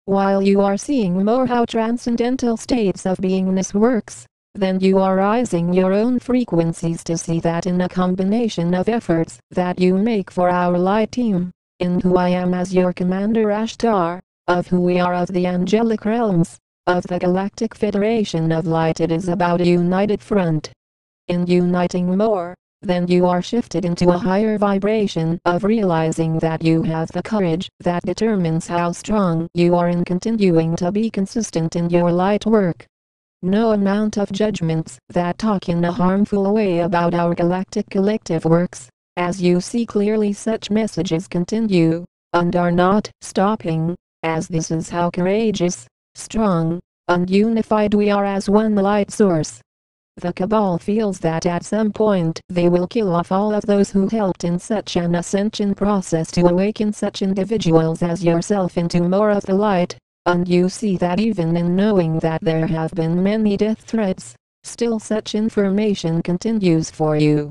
While you are seeing more how transcendental states of beingness works, then you are rising your own frequencies to see that in a combination of efforts that you make for our light team, in who I am as your Commander Ashtar, of who we are of the angelic realms, of the Galactic Federation of Light, it is about a united front. In uniting more, then you are shifted into a higher vibration of realizing that you have the courage that determines how strong you are in continuing to be consistent in your light work. No amount of judgments that talk in a harmful way about our galactic collective works, as you see clearly such messages continue, and are not stopping, as this is how courageous, strong, and unified we are as one light source. The Cabal feels that at some point they will kill off all of those who helped in such an ascension process to awaken such individuals as yourself into more of the light. And you see that even in knowing that there have been many death threats, still such information continues for you.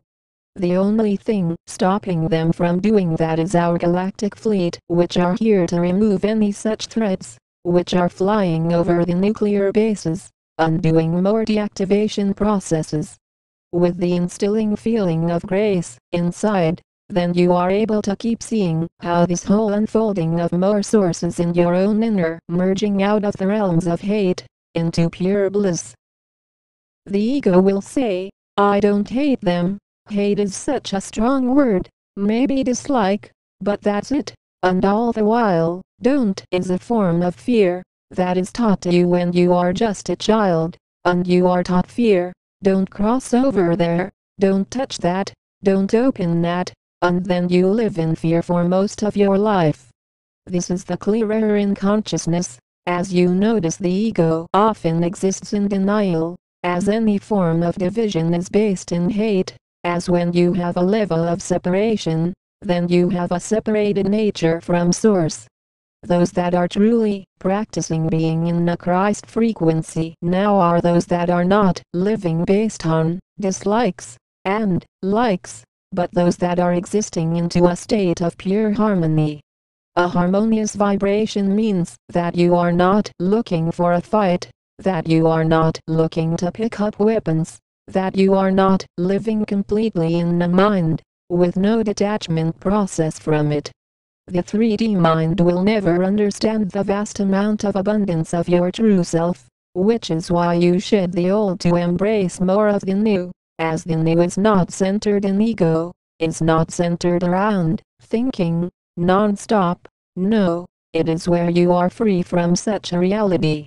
The only thing stopping them from doing that is our galactic fleet, which are here to remove any such threats, which are flying over the nuclear bases, and doing more deactivation processes. With the instilling feeling of grace inside, then you are able to keep seeing how this whole unfolding of more sources in your own inner merging out of the realms of hate into pure bliss. The ego will say, I don't hate them. Hate is such a strong word, maybe dislike, but that's it. And all the while, don't is a form of fear that is taught to you when you are just a child, and you are taught fear. Don't cross over there, don't touch that, don't open that. And then you live in fear for most of your life. This is the clear error in consciousness, as you notice the ego often exists in denial, as any form of division is based in hate, as when you have a level of separation, then you have a separated nature from source. Those that are truly practicing being in a Christ frequency now are those that are not living based on dislikes and likes, but those that are existing into a state of pure harmony. A harmonious vibration means that you are not looking for a fight, that you are not looking to pick up weapons, that you are not living completely in the mind, with no detachment process from it. The 3D mind will never understand the vast amount of abundance of your true self, which is why you shed the old to embrace more of the new. As the new is not centered in ego, is not centered around thinking non-stop. No, it is where you are free from such a reality.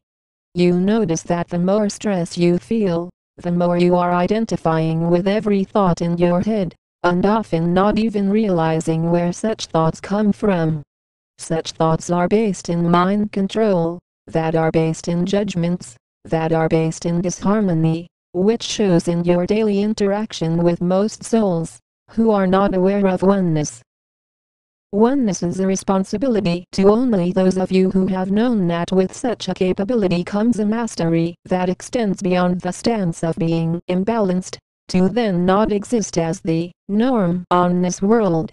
You notice that the more stress you feel, the more you are identifying with every thought in your head, and often not even realizing where such thoughts come from. Such thoughts are based in mind control, that are based in judgments, that are based in disharmony, which shows in your daily interaction with most souls, who are not aware of oneness. Oneness is a responsibility to only those of you who have known that with such a capability comes a mastery that extends beyond the stance of being imbalanced, to then not exist as the norm on this world.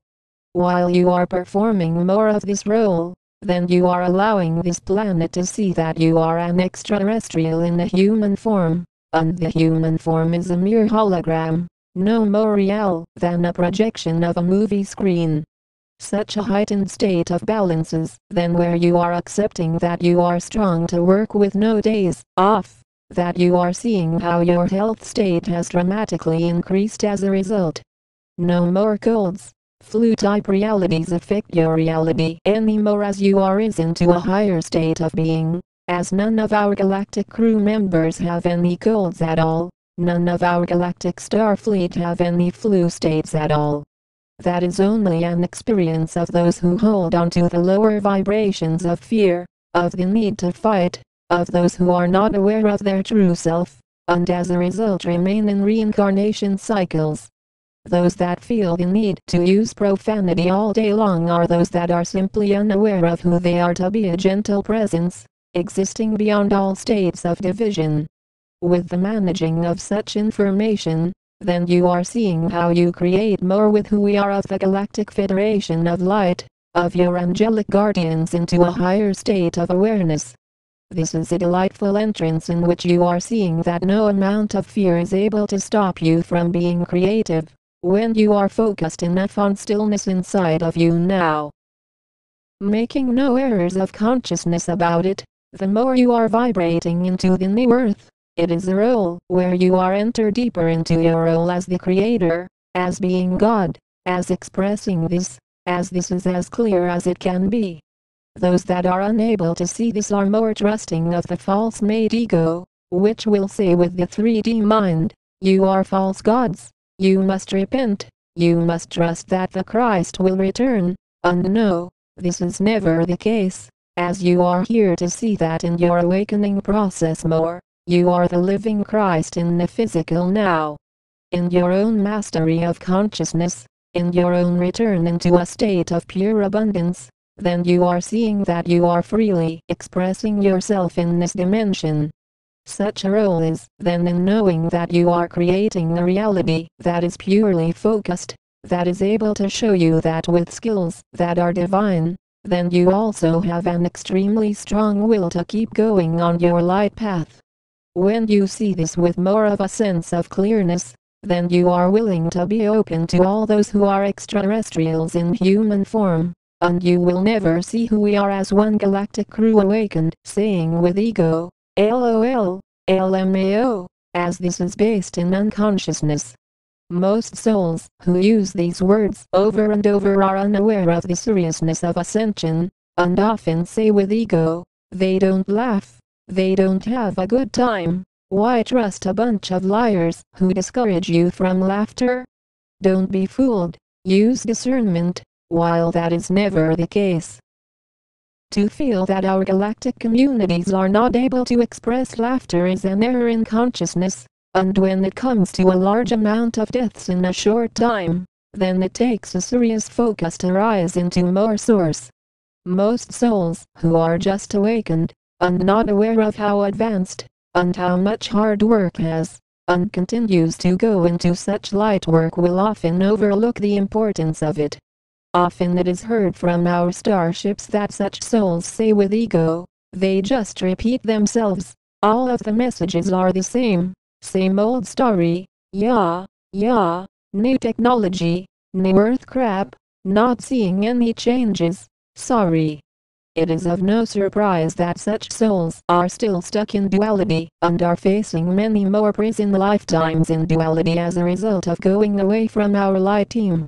While you are performing more of this role, then you are allowing this planet to see that you are an extraterrestrial in a human form. And the human form is a mere hologram, no more real than a projection of a movie screen. Such a heightened state of balance is then where you are accepting that you are strong to work with no days off, that you are seeing how your health state has dramatically increased as a result. No more colds, flu-type realities affect your reality anymore as you are risen to a higher state of being. As none of our galactic crew members have any colds at all, none of our galactic starfleet have any flu states at all. That is only an experience of those who hold on to the lower vibrations of fear, of the need to fight, of those who are not aware of their true self, and as a result remain in reincarnation cycles. Those that feel the need to use profanity all day long are those that are simply unaware of who they are to be a gentle presence, existing beyond all states of division. With the managing of such information, then you are seeing how you create more with who we are of the Galactic Federation of Light, of your angelic guardians into a higher state of awareness. This is a delightful entrance in which you are seeing that no amount of fear is able to stop you from being creative, when you are focused enough on stillness inside of you now. Making no errors of consciousness about it, the more you are vibrating into the new earth, it is a role where you are enter deeper into your role as the creator, as being God, as expressing this, as this is as clear as it can be. Those that are unable to see this are more trusting of the false-made ego, which will say with the 3D mind, you are false gods, you must repent, you must trust that the Christ will return, and no, this is never the case, as you are here to see that in your awakening process more, you are the living Christ in the physical now. In your own mastery of consciousness, in your own return into a state of pure abundance, then you are seeing that you are freely expressing yourself in this dimension. Such a role is then in knowing that you are creating a reality that is purely focused, that is able to show you that with skills that are divine, then you also have an extremely strong will to keep going on your light path. When you see this with more of a sense of clearness, then you are willing to be open to all those who are extraterrestrials in human form. And you will never see who we are as one galactic crew awakened, saying with ego, LOL, LMAO, as this is based in unconsciousness. Most souls who use these words over and over are unaware of the seriousness of ascension, and often say with ego, they don't laugh, they don't have a good time. Why trust a bunch of liars who discourage you from laughter? Don't be fooled, use discernment. While that is never the case. To feel that our galactic communities are not able to express laughter is an error in consciousness, and when it comes to a large amount of deaths in a short time, then it takes a serious focus to rise into more source. Most souls who are just awakened, and not aware of how advanced, and how much hard work has, and continues to go into such light work will often overlook the importance of it. Often it is heard from our starships that such souls say with ego, they just repeat themselves, all of the messages are the same old story, yeah, new technology, new earth crap, not seeing any changes, sorry. It is of no surprise that such souls are still stuck in duality and are facing many more prison lifetimes in duality as a result of going away from our light team.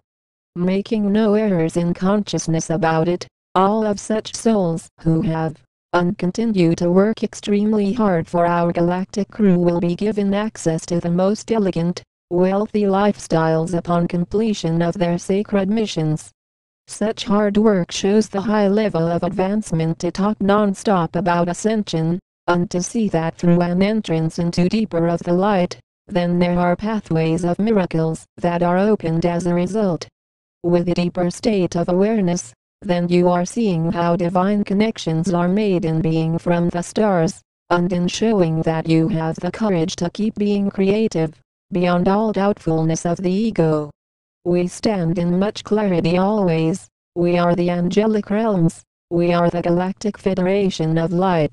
Making no errors in consciousness about it, all of such souls who have, and continue to work extremely hard for our galactic crew will be given access to the most elegant, wealthy lifestyles upon completion of their sacred missions. Such hard work shows the high level of advancement to talk non-stop about ascension, and to see that through an entrance into deeper of the light, then there are pathways of miracles that are opened as a result. With a deeper state of awareness, then you are seeing how divine connections are made in being from the stars, and in showing that you have the courage to keep being creative, beyond all doubtfulness of the ego. We stand in much clarity always, we are the angelic realms, we are the Galactic Federation of Light.